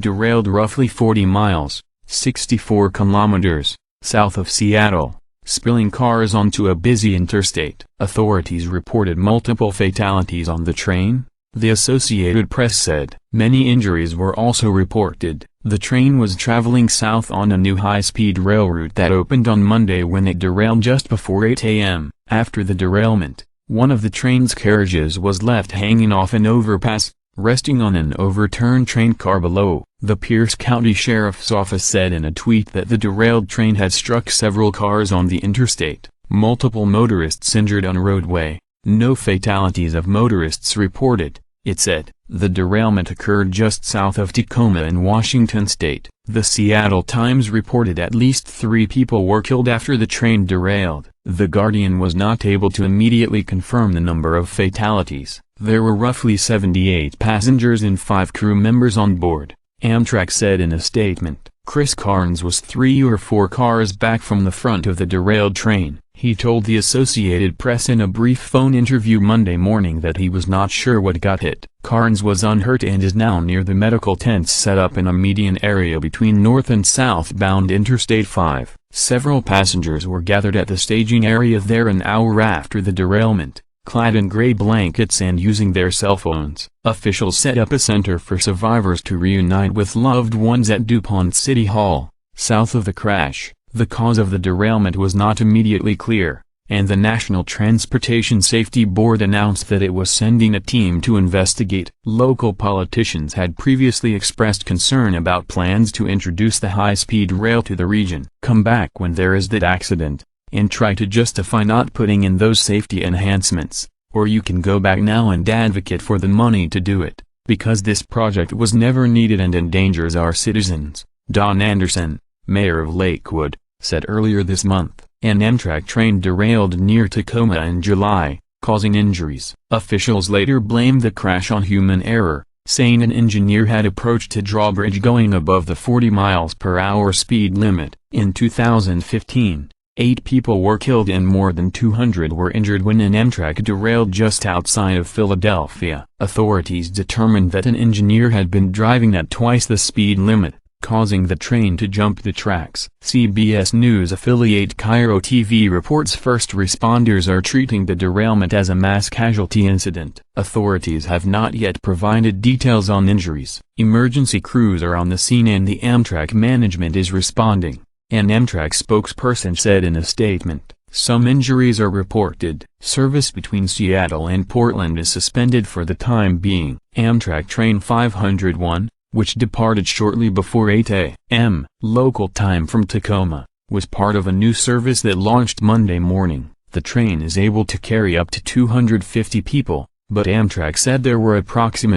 derailed roughly 40 miles, 64 kilometers, south of Seattle, spilling cars onto a busy interstate. Authorities reported multiple fatalities on the train, the Associated Press said. Many injuries were also reported. The train was traveling south on a new high-speed rail route that opened on Monday when it derailed just before 8 a.m. After the derailment, one of the train's carriages was left hanging off an overpass, resting on an overturned train car below. The Pierce County Sheriff's Office said in a tweet that the derailed train had struck several cars on the interstate, multiple motorists injured on roadway. No fatalities of motorists reported, it said. The derailment occurred just south of Tacoma in Washington state. The Seattle Times reported at least 3 people were killed after the train derailed. The Guardian was not able to immediately confirm the number of fatalities. There were roughly 78 passengers and 5 crew members on board, Amtrak said in a statement. Chris Carnes was 3 or 4 cars back from the front of the derailed train. He told the Associated Press in a brief phone interview Monday morning that he was not sure what got hit. Carnes was unhurt and is now near the medical tents set up in a median area between north and southbound Interstate 5. Several passengers were gathered at the staging area there an hour after the derailment, clad in gray blankets and using their cell phones. Officials set up a center for survivors to reunite with loved ones at DuPont City Hall, south of the crash. The cause of the derailment was not immediately clear, and the National Transportation Safety Board announced that it was sending a team to investigate. Local politicians had previously expressed concern about plans to introduce the high-speed rail to the region. Come back when there is that accident, and try to justify not putting in those safety enhancements, or you can go back now and advocate for the money to do it, because this project was never needed and endangers our citizens. Don Anderson, mayor of Lakewood, said earlier this month. An Amtrak train derailed near Tacoma in July, causing injuries. Officials later blamed the crash on human error, saying an engineer had approached a drawbridge going above the 40 miles per hour speed limit. In 2015, 8 people were killed and more than 200 were injured when an Amtrak derailed just outside of Philadelphia. Authorities determined that an engineer had been driving at twice the speed limit, causing the train to jump the tracks. CBS News affiliate Cairo TV reports first responders are treating the derailment as a mass casualty incident. Authorities have not yet provided details on injuries. Emergency crews are on the scene and the Amtrak management is responding, an Amtrak spokesperson said in a statement. Some injuries are reported. Service between Seattle and Portland is suspended for the time being. Amtrak Train 501, which departed shortly before 8 a.m. local time from Tacoma, was part of a new service that launched Monday morning. The train is able to carry up to 250 people, but Amtrak said there were approximately